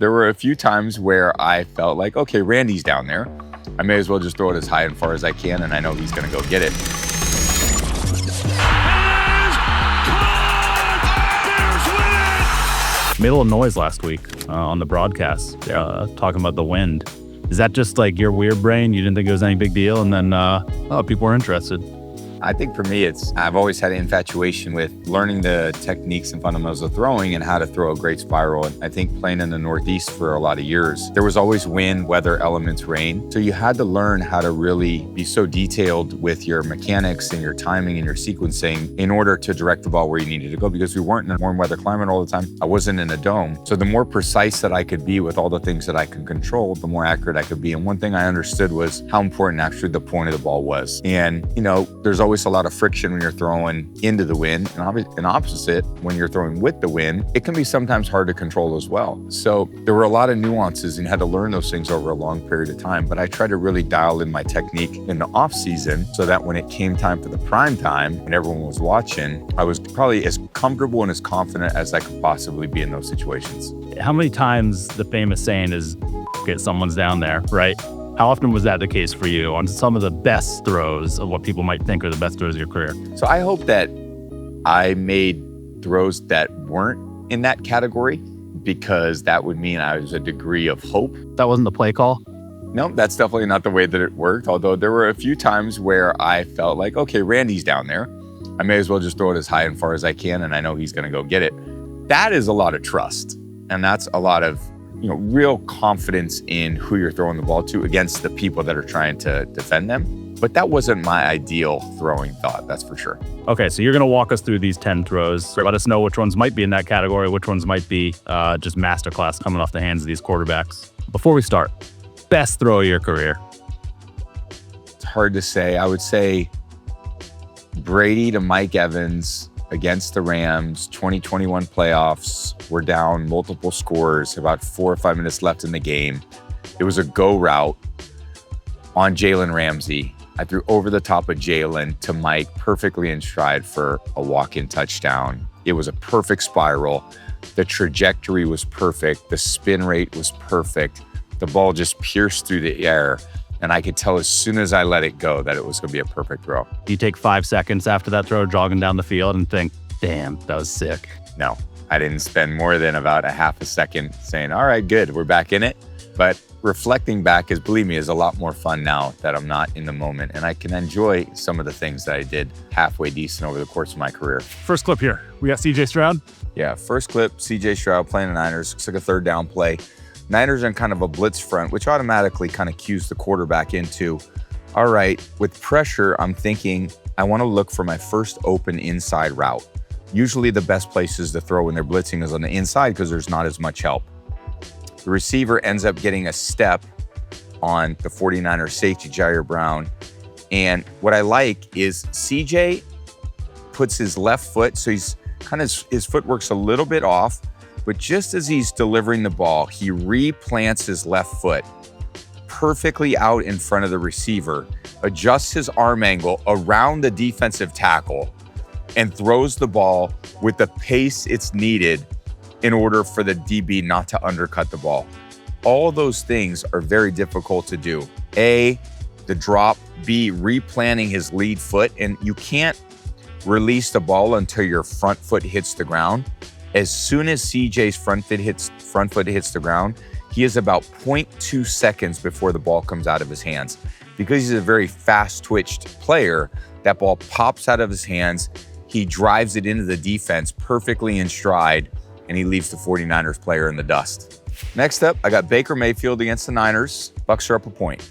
There were a few times where I felt like, okay, Randy's down there. I may as well just throw it as high and far as I can, and I know he's going to go get it. Made a little noise last week on the broadcast talking about the wind. Is that just like your weird brain? You didn't think it was any big deal, and then people were interested? I think for me, I've always had an infatuation with learning the techniques and fundamentals of throwing and how to throw a great spiral. And I think playing in the Northeast for a lot of years, there was always wind, weather, elements, rain. So you had to learn how to really be so detailed with your mechanics and your timing and your sequencing in order to direct the ball where you needed to go, because we weren't in a warm weather climate all the time. I wasn't in a dome. So the more precise that I could be with all the things that I can control, the more accurate I could be. And one thing I understood was how important actually the point of the ball was. And, there's always a lot of friction when you're throwing into the wind, and opposite, when you're throwing with the wind, it can be sometimes hard to control as well. So there were a lot of nuances and you had to learn those things over a long period of time. But I tried to really dial in my technique in the off season so that when it came time for the prime time and everyone was watching, I was probably as comfortable and as confident as I could possibly be in those situations. How many times the famous saying is, okay, someone's down there, right? How often was that the case for you on some of the best throws of what people might think are the best throws of your career? So I hope that I made throws that weren't in that category, because that would mean I was a degree of hope. That wasn't the play call? No, that's definitely not the way that it worked. Although there were a few times where I felt like, okay, Randy's down there. I may as well just throw it as high and far as I can, and I know he's going to go get it. That is a lot of trust. And that's a lot of real confidence in who you're throwing the ball to against the people that are trying to defend them. But that wasn't my ideal throwing thought, that's for sure. Okay, so you're going to walk us through these 10 throws. Let us know which ones might be in that category, which ones might be just masterclass coming off the hands of these quarterbacks. Before we start, best throw of your career? It's hard to say. I would say Brady to Mike Evans against the Rams, 2021 playoffs. We're down multiple scores, about 4 or 5 minutes left in the game. It was a go route on Jalen Ramsey. I threw over the top of Jalen to Mike, perfectly in stride for a walk-in touchdown. It was a perfect spiral. The trajectory was perfect. The spin rate was perfect. The ball just pierced through the air. And I could tell as soon as I let it go that it was going to be a perfect throw. You take 5 seconds after that throw jogging down the field and think, damn, that was sick. No, I didn't spend more than about a half a second saying, all right, good, we're back in it. But reflecting back believe me, is a lot more fun now that I'm not in the moment. And I can enjoy some of the things that I did halfway decent over the course of my career. First clip here. We got CJ Stroud. Yeah, first clip, CJ Stroud playing the Niners. Looks like a third down play. Niners are in kind of a blitz front, which automatically kind of cues the quarterback into, all right, with pressure, I'm thinking I want to look for my first open inside route. Usually the best places to throw when they're blitzing is on the inside because there's not as much help. The receiver ends up getting a step on the 49ers safety, Jair Brown. And what I like is CJ puts his left foot, so his footwork's a little bit off, but just as he's delivering the ball, he replants his left foot perfectly out in front of the receiver, adjusts his arm angle around the defensive tackle, and throws the ball with the pace it's needed in order for the DB not to undercut the ball. All those things are very difficult to do. A, the drop. B, replanting his lead foot. And you can't release the ball until your front foot hits the ground. As soon as CJ's front foot hits the ground, he is about 0.2 seconds before the ball comes out of his hands. Because he's a very fast-twitched player, that ball pops out of his hands, he drives it into the defense perfectly in stride, and he leaves the 49ers player in the dust. Next up, I got Baker Mayfield against the Niners. Bucks are up a point.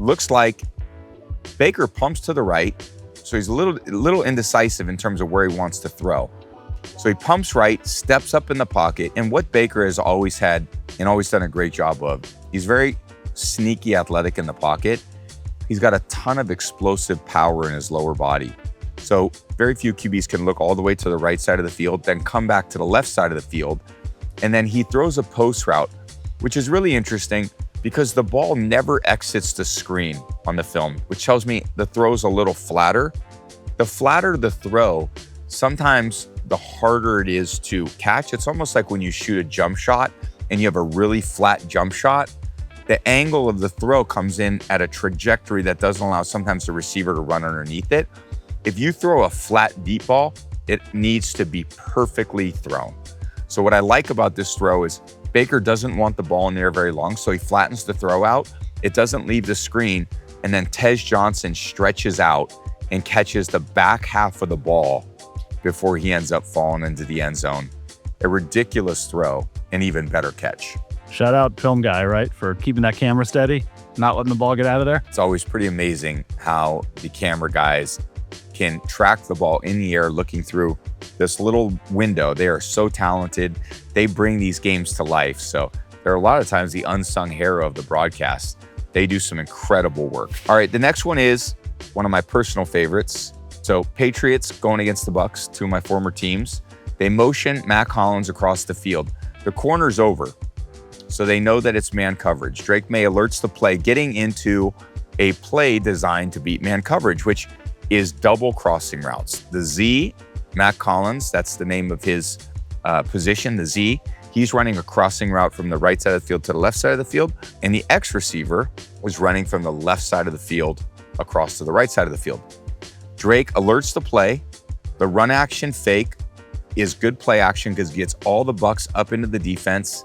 Looks like Baker pumps to the right, so he's a little indecisive in terms of where he wants to throw. So he pumps right, steps up in the pocket, and what Baker has always had and always done a great job of, he's very sneaky athletic in the pocket. He's got a ton of explosive power in his lower body. So very few QBs can look all the way to the right side of the field, then come back to the left side of the field, and then he throws a post route, which is really interesting because the ball never exits the screen on the film, which tells me the throw's a little flatter. The flatter the throw, sometimes the harder it is to catch. It's almost like when you shoot a jump shot and you have a really flat jump shot, the angle of the throw comes in at a trajectory that doesn't allow sometimes the receiver to run underneath it. If you throw a flat deep ball, it needs to be perfectly thrown. So what I like about this throw is Baker doesn't want the ball in the air very long, so he flattens the throw out. It doesn't leave the screen, and then Tez Johnson stretches out and catches the back half of the ball before he ends up falling into the end zone. A ridiculous throw, an even better catch. Shout out film guy, right, for keeping that camera steady, not letting the ball get out of there. It's always pretty amazing how the camera guys can track the ball in the air looking through this little window. They are so talented. They bring these games to life. So they're a lot of times the unsung hero of the broadcast. They do some incredible work. All right, the next one is one of my personal favorites. So Patriots going against the Bucs, two of my former teams. They motion Matt Collins across the field. The corner's over, so they know that it's man coverage. Drake May alerts the play, getting into a play designed to beat man coverage, which is double crossing routes. The Z, Matt Collins, that's the name of his position, the Z. He's running a crossing route from the right side of the field to the left side of the field, and the X receiver was running from the left side of the field across to the right side of the field. Drake alerts the play. The run action fake is good play action because it gets all the Bucs up into the defense.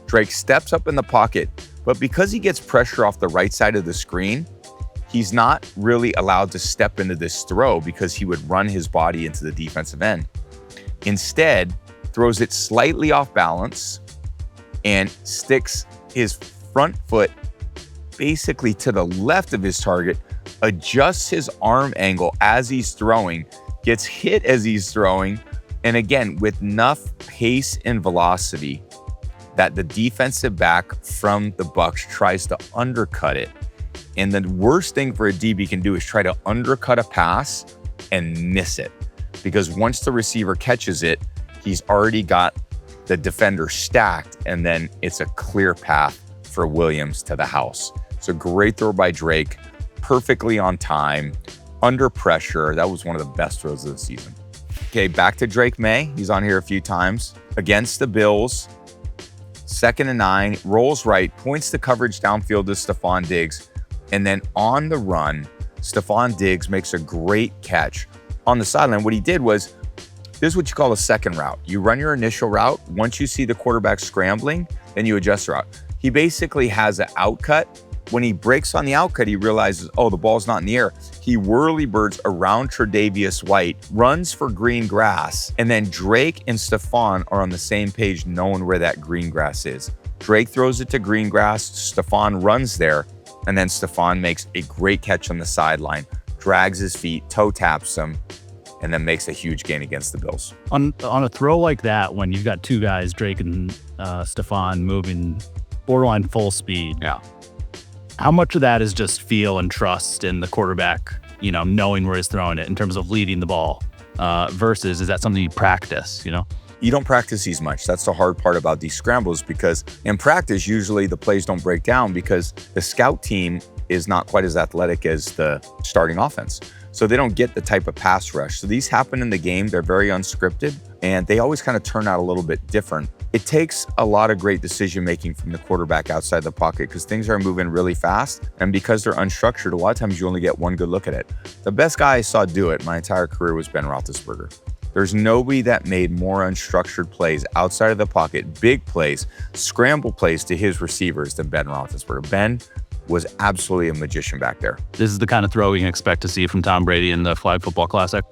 Drake steps up in the pocket, but because he gets pressure off the right side of the screen, he's not really allowed to step into this throw because he would run his body into the defensive end. Instead, throws it slightly off balance and sticks his front foot basically to the left of his target, adjusts his arm angle as he's throwing, gets hit as he's throwing, and again, with enough pace and velocity that the defensive back from the Bucs tries to undercut it. And the worst thing for a DB can do is try to undercut a pass and miss it. Because once the receiver catches it, he's already got the defender stacked, and then it's a clear path for Williams to the house. It's a great throw by Drake, perfectly on time, under pressure. That was one of the best throws of the season. Okay, back to Drake May. He's on here a few times. Against the Bills, 2nd and 9, rolls right, points the coverage downfield to Stephon Diggs, and then on the run, Stephon Diggs makes a great catch. On the sideline, what he did was, this is what you call a second route. You run your initial route. Once you see the quarterback scrambling, then you adjust the route. He basically has an outcut. When he breaks on the outcut, he realizes, oh, the ball's not in the air. He whirly birds around Tre'Davious White, runs for green grass, and then Drake and Stephon are on the same page knowing where that green grass is. Drake throws it to green grass, Stephon runs there, and then Stephon makes a great catch on the sideline, drags his feet, toe taps him, and then makes a huge gain against the Bills. On a throw like that, when you've got two guys, Drake and Stephon, moving borderline full speed, Yeah. how much of that is just feel and trust in the quarterback, knowing where he's throwing it in terms of leading the ball, versus is that something you practice, You don't practice these much. That's the hard part about these scrambles, because in practice, usually the plays don't break down because the scout team is not quite as athletic as the starting offense. So they don't get the type of pass rush. So these happen in the game. They're very unscripted, and they always kind of turn out a little bit different. It takes a lot of great decision-making from the quarterback outside the pocket because things are moving really fast. And because they're unstructured, a lot of times you only get one good look at it. The best guy I saw do it my entire career was Ben Roethlisberger. There's nobody that made more unstructured plays outside of the pocket, big plays, scramble plays to his receivers than Ben Roethlisberger. Ben was absolutely a magician back there. This is the kind of throw we can expect to see from Tom Brady in the Flag Football Classic.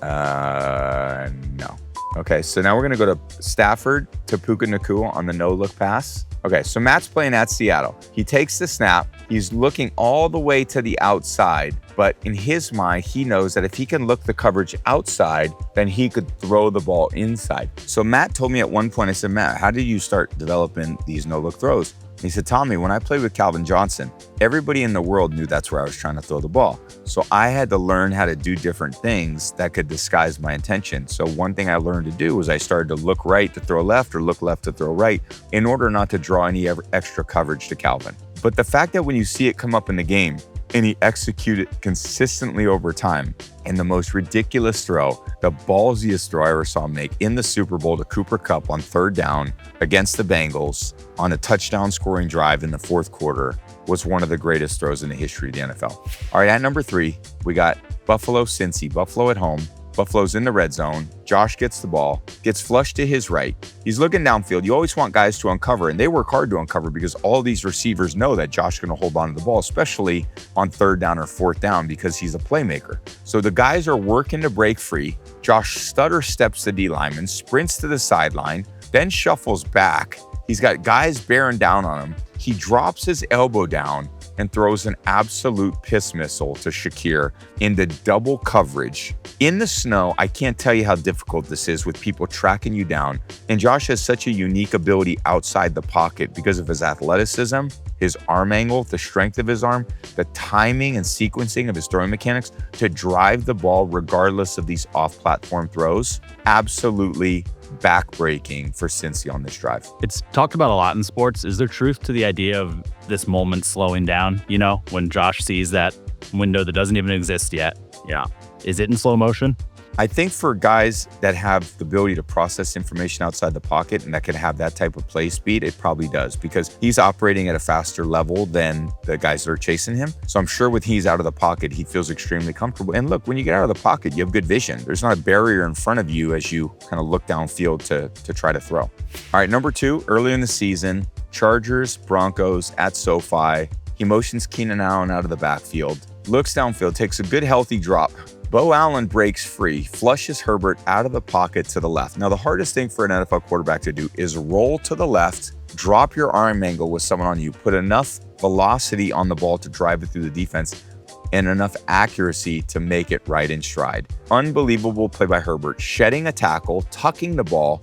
No. Okay, so now we're going to go to Stafford to Puka Nacua on the no-look pass. Okay, so Matt's playing at Seattle. He takes the snap. He's looking all the way to the outside, but in his mind, he knows that if he can look the coverage outside, then he could throw the ball inside. So Matt told me at one point, I said, Matt, how did you start developing these no-look throws? He said, Tommy, when I played with Calvin Johnson, everybody in the world knew that's where I was trying to throw the ball. So I had to learn how to do different things that could disguise my intention. So one thing I learned to do was I started to look right to throw left or look left to throw right in order not to draw any extra coverage to Calvin. But the fact that when you see it come up in the game, and he executed consistently over time. And the most ridiculous throw, the ballsiest throw I ever saw him make in the Super Bowl to Cooper Kupp on third down against the Bengals on a touchdown scoring drive in the fourth quarter, was one of the greatest throws in the history of the NFL. All right, at number 3, we got Buffalo Cincy. Buffalo at home. Buffalo's in the red zone. Josh gets the ball, gets flushed to his right. He's looking downfield. You always want guys to uncover, and they work hard to uncover because all these receivers know that Josh is going to hold on to the ball, especially on third down or fourth down because he's a playmaker. So the guys are working to break free. Josh stutter steps the D lineman, sprints to the sideline, then shuffles back. He's got guys bearing down on him. He drops his elbow down and throws an absolute piss missile to Shakir into double coverage. In the snow, I can't tell you how difficult this is with people tracking you down. And Josh has such a unique ability outside the pocket because of his athleticism, his arm angle, the strength of his arm, the timing and sequencing of his throwing mechanics to drive the ball regardless of these off-platform throws. Absolutely backbreaking for Cincy on this drive. It's talked about a lot in sports. Is there truth to the idea of this moment slowing down? You know, when Josh sees that window that doesn't even exist yet. Yeah. Is it in slow motion? I think for guys that have the ability to process information outside the pocket and that can have that type of play speed, it probably does because he's operating at a faster level than the guys that are chasing him. So I'm sure with he's out of the pocket, he feels extremely comfortable. And look, when you get out of the pocket, you have good vision. There's not a barrier in front of you as you kind of look downfield to try to throw. All right, number 2, early in the season, Chargers, Broncos at SoFi. He motions Keenan Allen out of the backfield, looks downfield, takes a good healthy drop. Bo Allen breaks free, flushes Herbert out of the pocket to the left. Now, the hardest thing for an NFL quarterback to do is roll to the left, drop your arm angle with someone on you, put enough velocity on the ball to drive it through the defense, and enough accuracy to make it right in stride. Unbelievable play by Herbert, shedding a tackle, tucking the ball,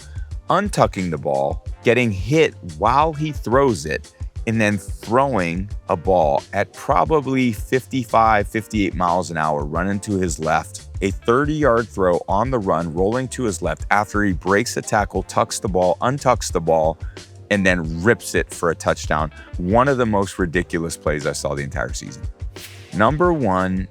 untucking the ball, getting hit while he throws it, and then throwing a ball at probably 55, 58 miles an hour, running to his left. A 30-yard throw on the run, rolling to his left after he breaks the tackle, tucks the ball, untucks the ball, and then rips it for a touchdown. One of the most ridiculous plays I saw the entire season. Number 1,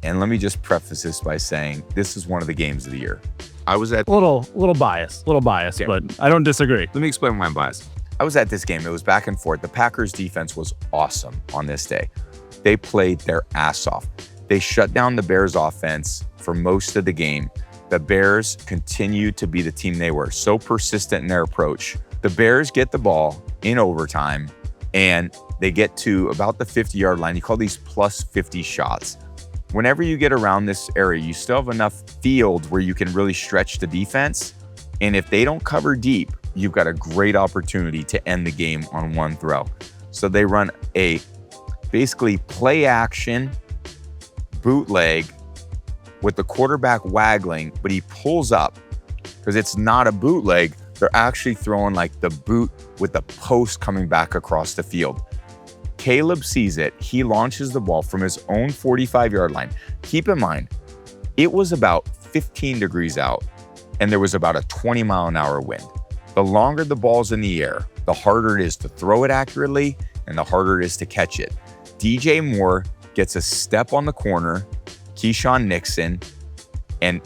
and let me just preface this by saying this is one of the games of the year. I was at... Little bias, yeah. But I don't disagree. Let me explain why I'm biased. I was at this game. It was back and forth. The Packers defense was awesome on this day. They played their ass off. They shut down the Bears offense for most of the game. The Bears continued to be the team they were, so persistent in their approach. The Bears get the ball in overtime and they get to about the 50-yard line. You call these plus 50 shots. Whenever you get around this area, you still have enough field where you can really stretch the defense. And if they don't cover deep, you've got a great opportunity to end the game on one throw. So they run a basically play action bootleg with the quarterback waggling, but he pulls up because it's not a bootleg. They're actually throwing like the boot with the post coming back across the field. Caleb sees it. He launches the ball from his own 45-yard line. Keep in mind, it was about 15 degrees out and there was about a 20-mile-an-hour wind. The longer the ball's in the air, the harder it is to throw it accurately and the harder it is to catch it. DJ Moore gets a step on the corner, Keyshawn Nixon, and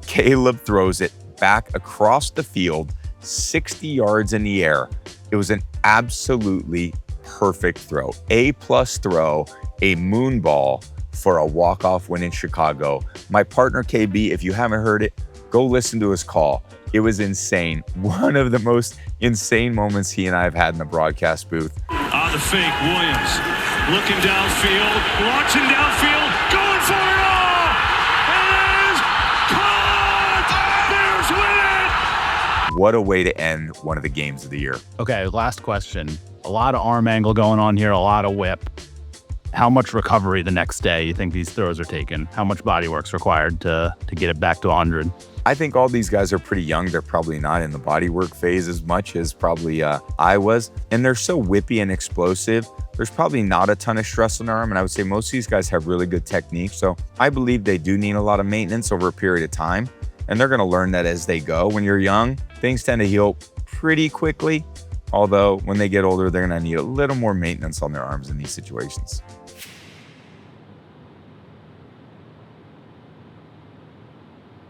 Caleb throws it back across the field, 60 yards in the air. It was an absolutely perfect throw. A-plus throw, a moon ball for a walk-off win in Chicago. My partner KB, if you haven't heard it, go listen to his call. It was insane. One of the most insane moments he and I have had in the broadcast booth. On the fake, Williams looking downfield, launching downfield, going for it all! It is caught! Bears win it! What a way to end one of the games of the year. Okay, last question. A lot of arm angle going on here, a lot of whip. How much recovery the next day you think these throws are taking? How much body work's required to get it back to 100? I think all these guys are pretty young. They're probably not in the body work phase as much as probably I was. And they're so whippy and explosive. There's probably not a ton of stress on their arm. And I would say most of these guys have really good technique. So I believe they do need a lot of maintenance over a period of time. And they're going to learn that as they go. When you're young, things tend to heal pretty quickly. Although when they get older, they're going to need a little more maintenance on their arms in these situations.